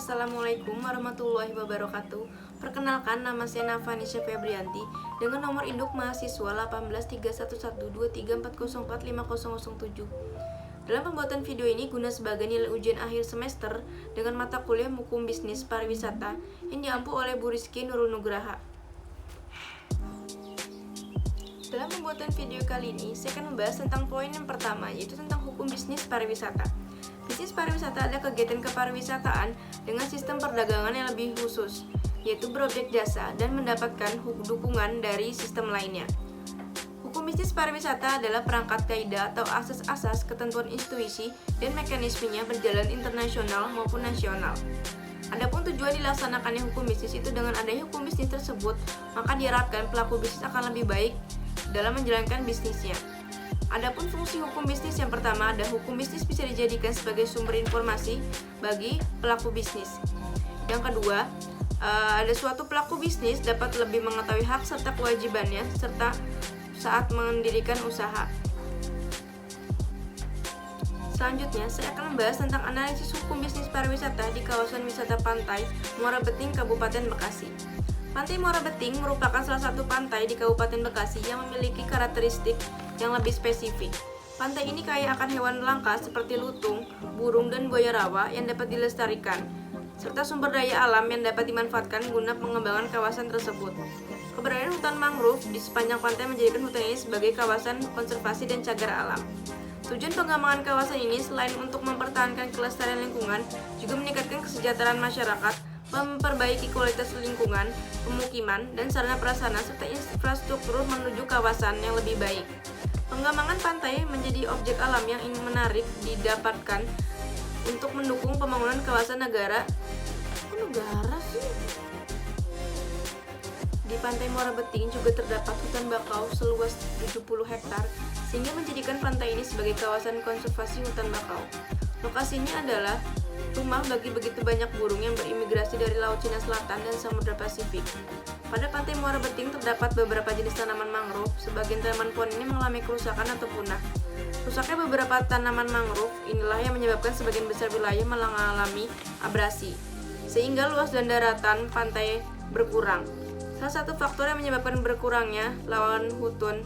Assalamualaikum warahmatullahi wabarakatuh. Perkenalkan, nama saya Navanisha Febrianti dengan nomor induk mahasiswa 1831123404507. Dalam pembuatan video ini guna sebagai nilai ujian akhir semester dengan mata kuliah Hukum Bisnis Pariwisata yang diampu oleh Bu Rizky Nurul Nugraha. Dalam pembuatan video kali ini, saya akan membahas tentang poin yang pertama, yaitu tentang hukum bisnis pariwisata. Bisnis pariwisata adalah kegiatan kepariwisataan dengan sistem perdagangan yang lebih khusus, yaitu berobjek jasa dan mendapatkan dukungan dari sistem lainnya. Hukum bisnis pariwisata adalah perangkat kaidah atau asas-asas ketentuan institusi dan mekanismenya berjalan internasional maupun nasional. Adapun tujuan dilaksanakannya hukum bisnis itu dengan adanya hukum bisnis tersebut, maka diharapkan pelaku bisnis akan lebih baik dalam menjalankan bisnisnya. Adapun fungsi hukum bisnis yang pertama ada hukum bisnis bisa dijadikan sebagai sumber informasi bagi pelaku bisnis. Yang kedua, ada suatu pelaku bisnis dapat lebih mengetahui hak serta kewajibannya serta saat mendirikan usaha. Selanjutnya, saya akan membahas tentang analisis hukum bisnis pariwisata di kawasan wisata pantai Muara Beting, Kabupaten Bekasi. Pantai Muara Beting merupakan salah satu pantai di Kabupaten Bekasi yang memiliki karakteristik yang lebih spesifik. Pantai ini kaya akan hewan langka seperti lutung, burung, dan buaya rawa yang dapat dilestarikan, serta sumber daya alam yang dapat dimanfaatkan guna pengembangan kawasan tersebut. Keberadaan hutan mangrove di sepanjang pantai menjadikan hutan ini sebagai kawasan konservasi dan cagar alam. Tujuan pengembangan kawasan ini selain untuk mempertahankan kelestarian lingkungan, juga meningkatkan kesejahteraan masyarakat, memperbaiki kualitas lingkungan, pemukiman, dan sarana prasarana serta infrastruktur menuju kawasan yang lebih baik. Pengembangan pantai menjadi objek alam yang menarik didapatkan untuk mendukung pembangunan kawasan negara. Negara sih? Di Pantai Muara Beting juga terdapat hutan bakau seluas 70 hektar, sehingga menjadikan pantai ini sebagai kawasan konservasi hutan bakau. Lokasinya adalah rumah bagi begitu banyak burung yang berimigrasi dari Laut Cina Selatan dan Samudra Pasifik. Pada Pantai Muara Beting terdapat beberapa jenis tanaman mangrove. Sebagian tanaman pohon ini mengalami kerusakan atau punah. Rusaknya beberapa tanaman mangrove inilah yang menyebabkan sebagian besar wilayah mengalami abrasi, sehingga luas dan daratan pantai berkurang. Salah satu faktor yang menyebabkan berkurangnya lawan hutan.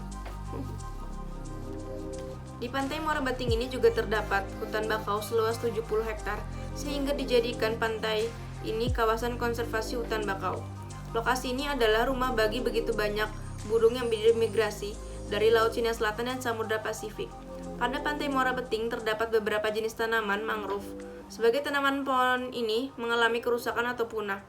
Di Pantai Muara Beting ini juga terdapat hutan bakau seluas 70 hektar, sehingga dijadikan pantai ini kawasan konservasi hutan bakau. Lokasi ini adalah rumah bagi begitu banyak burung yang bermigrasi dari Laut Cina Selatan dan Samudra Pasifik. Pada Pantai Muara Beting terdapat beberapa jenis tanaman mangrove. Sebagai tanaman pohon ini mengalami kerusakan atau punah.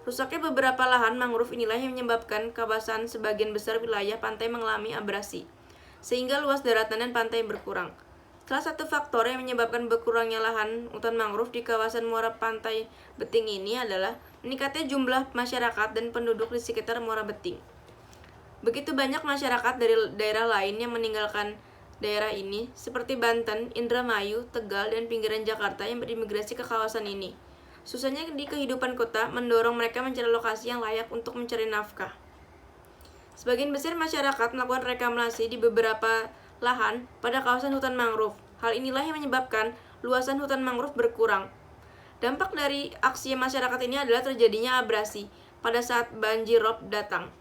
Rusaknya beberapa lahan mangrove inilah yang menyebabkan kawasan sebagian besar wilayah pantai mengalami abrasi, sehingga luas daratan dan pantai berkurang. Salah satu faktor yang menyebabkan berkurangnya lahan hutan mangrove di kawasan muara Pantai Beting ini adalah meningkatnya jumlah masyarakat dan penduduk di sekitar Muara Beting. Begitu banyak masyarakat dari daerah lain yang meninggalkan daerah ini, seperti Banten, Indramayu, Tegal, dan pinggiran Jakarta yang berimigrasi ke kawasan ini. Susahnya di kehidupan kota mendorong mereka mencari lokasi yang layak untuk mencari nafkah. Sebagian besar masyarakat melakukan reklamasi di beberapa lahan pada kawasan hutan mangrove. Hal inilah yang menyebabkan luasan hutan mangrove berkurang. Dampak dari aksi masyarakat ini adalah terjadinya abrasi pada saat banjirop datang.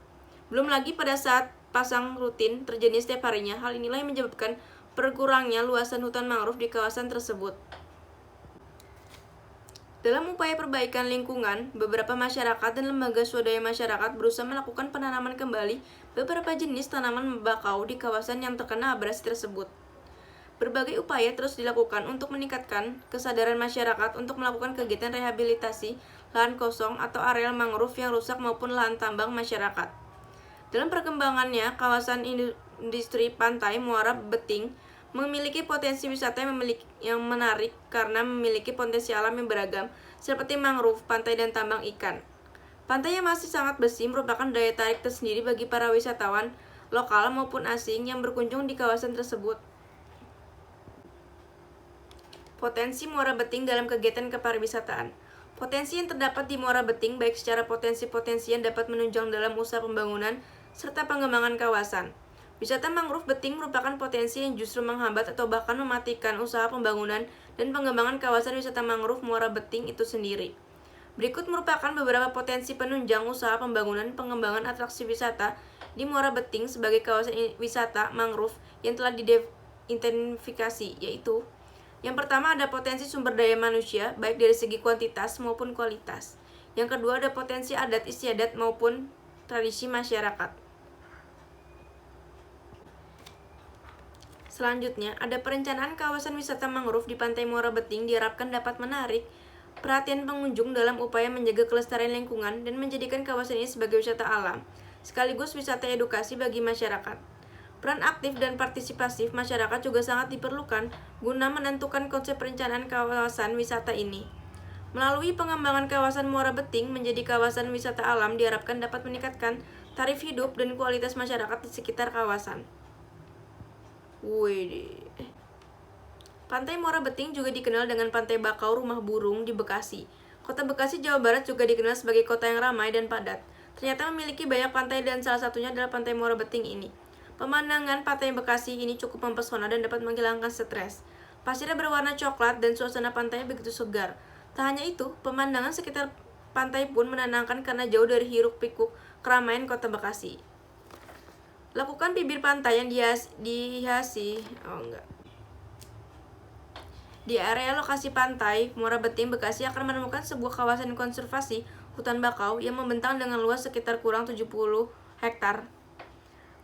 Belum lagi pada saat pasang rutin terjadi setiap harinya. Hal inilah yang menyebabkan berkurangnya luasan hutan mangrove di kawasan tersebut. Dalam upaya perbaikan lingkungan, beberapa masyarakat dan lembaga swadaya masyarakat berusaha melakukan penanaman kembali beberapa jenis tanaman bakau di kawasan yang terkena abrasi tersebut. Berbagai upaya terus dilakukan untuk meningkatkan kesadaran masyarakat untuk melakukan kegiatan rehabilitasi lahan kosong atau areal mangrove yang rusak maupun lahan tambang masyarakat. Dalam perkembangannya, kawasan industri Pantai Muara Beting memiliki potensi wisata yang menarik karena memiliki potensi alam yang beragam seperti mangrove, pantai, dan tambang ikan. Pantai yang masih sangat bersih merupakan daya tarik tersendiri bagi para wisatawan lokal maupun asing yang berkunjung di kawasan tersebut. Potensi Muara Beting dalam kegiatan kepariwisataan. Potensi yang terdapat di Muara Beting baik secara potensi-potensi yang dapat menunjang dalam usaha pembangunan serta pengembangan kawasan. Wisata mangrove Beting merupakan potensi yang justru menghambat atau bahkan mematikan usaha pembangunan dan pengembangan kawasan wisata mangrove Muara Beting itu sendiri. Berikut merupakan beberapa potensi penunjang usaha pembangunan pengembangan atraksi wisata di Muara Beting sebagai kawasan wisata mangrove yang telah diidentifikasi, yaitu yang pertama ada potensi sumber daya manusia baik dari segi kuantitas maupun kualitas. Yang kedua ada potensi adat istiadat maupun tradisi masyarakat. Selanjutnya, ada perencanaan kawasan wisata mangrove di Pantai Muara Beting diharapkan dapat menarik perhatian pengunjung dalam upaya menjaga kelestarian lingkungan dan menjadikan kawasan ini sebagai wisata alam, sekaligus wisata edukasi bagi masyarakat. Peran aktif dan partisipasif masyarakat juga sangat diperlukan guna menentukan konsep perencanaan kawasan wisata ini. Melalui pengembangan kawasan Muara Beting menjadi kawasan wisata alam diharapkan dapat meningkatkan taraf hidup dan kualitas masyarakat di sekitar kawasan. Pantai Muara Beting juga dikenal dengan Pantai Bakau Rumah Burung di Bekasi. Kota Bekasi, Jawa Barat juga dikenal sebagai kota yang ramai dan padat. Ternyata memiliki banyak pantai dan salah satunya adalah Pantai Muara Beting ini. Pemandangan pantai Bekasi ini cukup mempesona dan dapat menghilangkan stres. Pasirnya berwarna coklat dan suasana pantainya begitu segar. Tak hanya itu, pemandangan sekitar pantai pun menenangkan karena jauh dari hiruk-pikuk keramaian kota Bekasi. Lakukan bibir pantai yang Di area lokasi pantai Muara Beting, Bekasi akan menemukan sebuah kawasan konservasi hutan bakau yang membentang dengan luas sekitar kurang 70 hektar.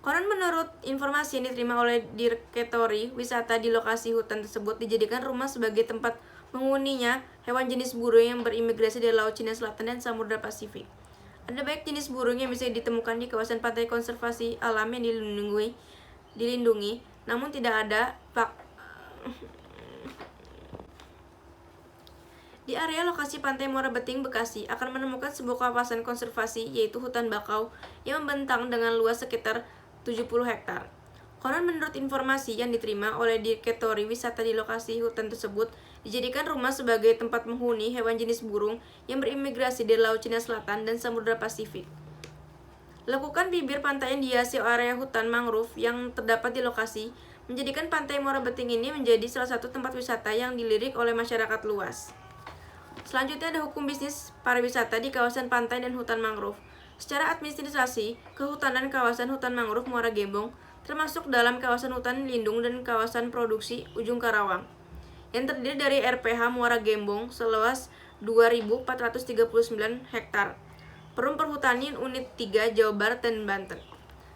Konon menurut informasi yang diterima oleh Direktori Wisata di lokasi hutan tersebut dijadikan rumah sebagai tempat menghuninya hewan jenis burung yang berimigrasi dari Laut Cina Selatan dan Samudra Pasifik. Ada banyak jenis burung yang bisa ditemukan di kawasan pantai konservasi alam yang dilindungi, namun tidak ada Di area lokasi Pantai Muara Beting, Bekasi akan menemukan sebuah kawasan konservasi yaitu hutan bakau yang membentang dengan luas sekitar 70 hektar. Konon menurut informasi yang diterima oleh Direktori Wisata di lokasi hutan tersebut dijadikan rumah sebagai tempat menghuni hewan jenis burung yang berimigrasi dari Laut Cina Selatan dan Samudra Pasifik. Lakukan bibir pantai yang dihiasi area hutan mangrove yang terdapat di lokasi menjadikan Pantai Muara Beting ini menjadi salah satu tempat wisata yang dilirik oleh masyarakat luas. Selanjutnya ada hukum bisnis pariwisata di kawasan pantai dan hutan mangrove. Secara administrasi, kehutanan kawasan hutan mangrove Muara Gembong termasuk dalam kawasan hutan lindung dan kawasan produksi Ujung Karawang yang terdiri dari RPH Muara Gembong seluas 2.439 hektar. Perum Perhutani Unit 3 Jawa Barat dan Banten.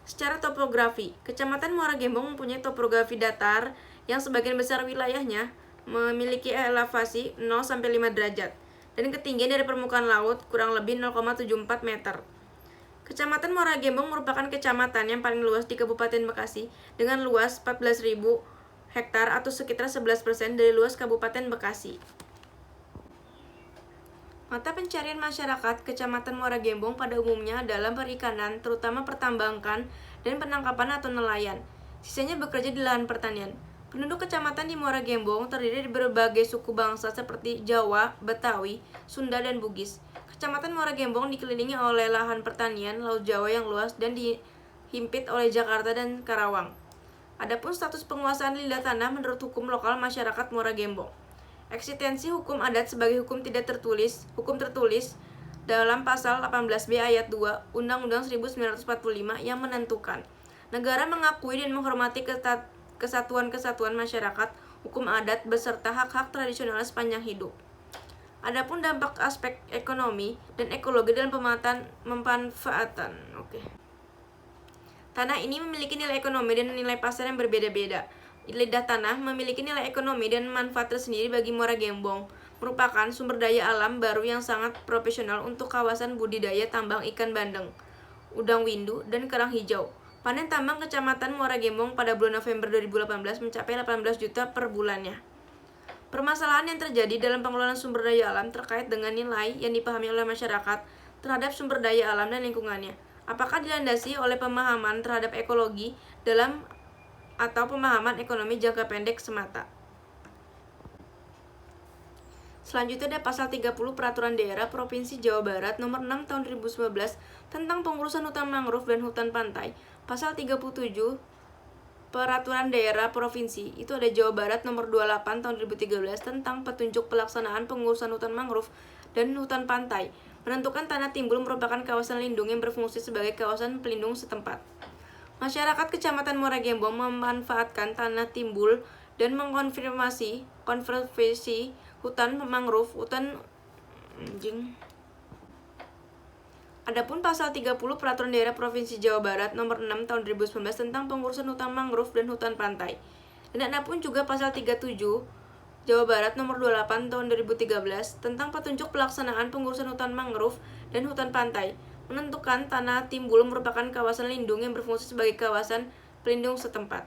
Secara topografi, Kecamatan Muara Gembong mempunyai topografi datar yang sebagian besar wilayahnya memiliki elevasi 0-5 derajat dan ketinggian dari permukaan laut kurang lebih 0,74 meter. Kecamatan Muara Gembong merupakan kecamatan yang paling luas di Kabupaten Bekasi dengan luas 14.000 hektar atau sekitar 11% dari luas Kabupaten Bekasi. Mata pencarian masyarakat Kecamatan Muara Gembong pada umumnya adalah perikanan, terutama pertambangan dan penangkapan atau nelayan. Sisanya bekerja di lahan pertanian. Penduduk kecamatan di Muara Gembong terdiri dari berbagai suku bangsa seperti Jawa, Betawi, Sunda, dan Bugis. Kecamatan Muara Gembong dikelilingi oleh lahan pertanian Laut Jawa yang luas dan dihimpit oleh Jakarta dan Karawang. Adapun status penguasaan lidah tanah menurut hukum lokal masyarakat Muara Gembong. Eksistensi hukum adat sebagai hukum tertulis dalam pasal 18B ayat 2 Undang-Undang 1945 yang menentukan negara mengakui dan menghormati kesatuan-kesatuan masyarakat, hukum adat, beserta hak-hak tradisional sepanjang hidup. Adapun dampak aspek ekonomi dan ekologi dalam pemanfaatan. Tanah ini memiliki nilai ekonomi dan nilai pasar yang berbeda-beda. Lidah tanah memiliki nilai ekonomi dan manfaat tersendiri bagi Muara Gembong, merupakan sumber daya alam baru yang sangat profesional untuk kawasan budidaya tambang ikan bandeng, udang windu, dan kerang hijau. Panen tambang Kecamatan Muara Gembong pada bulan November 2018 mencapai 18 juta per bulannya. Permasalahan yang terjadi dalam pengelolaan sumber daya alam terkait dengan nilai yang dipahami oleh masyarakat terhadap sumber daya alam dan lingkungannya. Apakah dilandasi oleh pemahaman terhadap ekologi dalam atau pemahaman ekonomi jangka pendek semata? Selanjutnya ada pasal 30 Peraturan Daerah Provinsi Jawa Barat nomor 6 tahun 2019 tentang pengurusan hutan mangrove dan hutan pantai. Pasal 37 Peraturan Daerah Provinsi itu ada Jawa Barat nomor 28 tahun 2013 tentang petunjuk pelaksanaan pengurusan hutan mangrove dan hutan pantai, menentukan tanah timbul merupakan kawasan lindung yang berfungsi sebagai kawasan pelindung setempat. Masyarakat Kecamatan Muara Gembong memanfaatkan tanah timbul dan mengkonfirmasi konservasi hutan mangrove, Adapun pasal 30 Peraturan Daerah Provinsi Jawa Barat Nomor 6 Tahun 2019 tentang pengurusan hutan mangrove dan hutan pantai. Dan adapun juga pasal 37 Jawa Barat Nomor 28 Tahun 2013 tentang petunjuk pelaksanaan pengurusan hutan mangrove dan hutan pantai, menentukan tanah timbul merupakan kawasan lindung yang berfungsi sebagai kawasan pelindung setempat.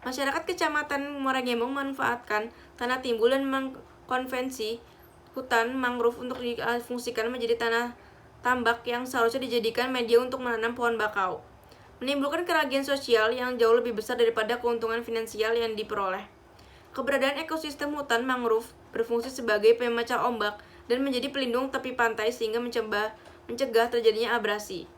Masyarakat Kecamatan Muara Gembong memanfaatkan tanah timbul dan mengkonvensi hutan mangrove untuk difungsikan menjadi tanah tambak yang seharusnya dijadikan media untuk menanam pohon bakau, menimbulkan kerugian sosial yang jauh lebih besar daripada keuntungan finansial yang diperoleh. Keberadaan ekosistem hutan mangrove berfungsi sebagai pemecah ombak dan menjadi pelindung tepi pantai sehingga mencegah terjadinya abrasi.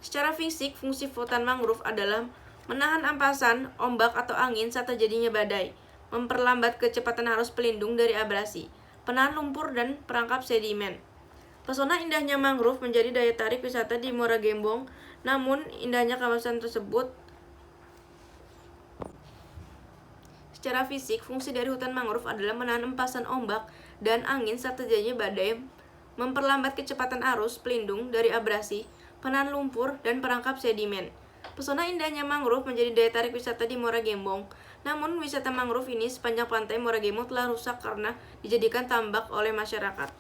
Secara fisik, fungsi hutan mangrove adalah menahan ampasan, ombak atau angin saat terjadinya badai, memperlambat kecepatan arus pelindung dari abrasi, penahan lumpur dan perangkap sedimen. Pesona indahnya mangrove menjadi daya tarik wisata di Muara Gembong, namun indahnya kawasan tersebut secara fisik, fungsi dari hutan mangrove adalah menahan empasan ombak dan angin saat terjadinya badai, memperlambat kecepatan arus pelindung dari abrasi, penahan lumpur, dan perangkap sedimen. Pesona indahnya mangrove menjadi daya tarik wisata di Muara Gembong, namun wisata mangrove ini sepanjang pantai Muara Gembong telah rusak karena dijadikan tambak oleh masyarakat.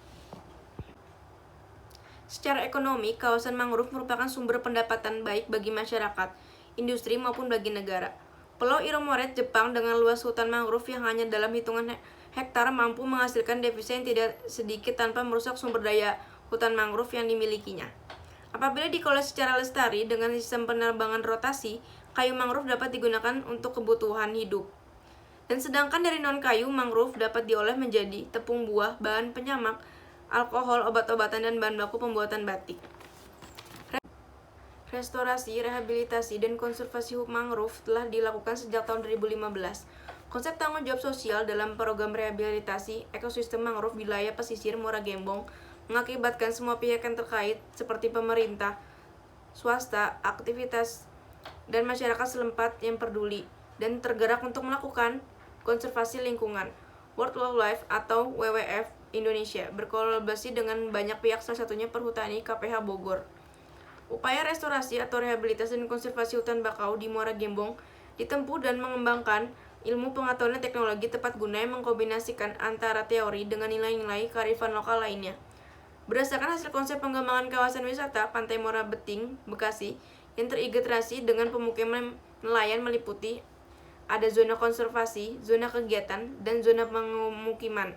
Secara ekonomi, kawasan mangrove merupakan sumber pendapatan baik bagi masyarakat, industri maupun bagi negara. Pulau Iromoret, Jepang dengan luas hutan mangrove yang hanya dalam hitungan hektar mampu menghasilkan devisa yang tidak sedikit tanpa merusak sumber daya hutan mangrove yang dimilikinya. Apabila dikelola secara lestari dengan sistem penerbangan rotasi, kayu mangrove dapat digunakan untuk kebutuhan hidup. Dan sedangkan dari non-kayu, mangrove dapat diolah menjadi tepung buah, bahan penyamak, alkohol, obat-obatan, dan bahan baku pembuatan batik. Restorasi, rehabilitasi, dan konservasi mangrove telah dilakukan sejak tahun 2015. Konsep tanggung jawab sosial dalam program rehabilitasi ekosistem mangrove wilayah pesisir Muara Gembong mengakibatkan semua pihak yang terkait seperti pemerintah, swasta, aktivitas, dan masyarakat setempat yang peduli dan tergerak untuk melakukan konservasi lingkungan. World Wildlife atau WWF Indonesia berkolaborasi dengan banyak pihak, salah satunya Perhutani KPH Bogor. Upaya restorasi atau rehabilitasi dan konservasi hutan bakau di Muara Gembong ditempuh dan mengembangkan ilmu pengetahuan dan teknologi tepat guna yang mengkombinasikan antara teori dengan nilai-nilai kearifan lokal lainnya. Berdasarkan hasil konsep pengembangan kawasan wisata Pantai Muara Beting, Bekasi, yang terintegrasi dengan pemukiman nelayan meliputi ada zona konservasi, zona kegiatan, dan zona pemukiman.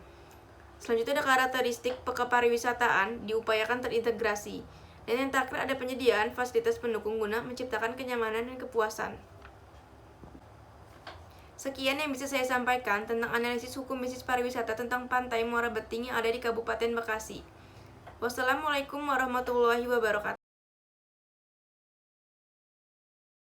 Selanjutnya ada karakteristik kepariwisataan diupayakan terintegrasi. Dan yang terakhir ada penyediaan fasilitas pendukung guna menciptakan kenyamanan dan kepuasan. Sekian yang bisa saya sampaikan tentang analisis hukum bisnis pariwisata tentang Pantai Muara Beting yang ada di Kabupaten Bekasi. Wassalamualaikum warahmatullahi wabarakatuh.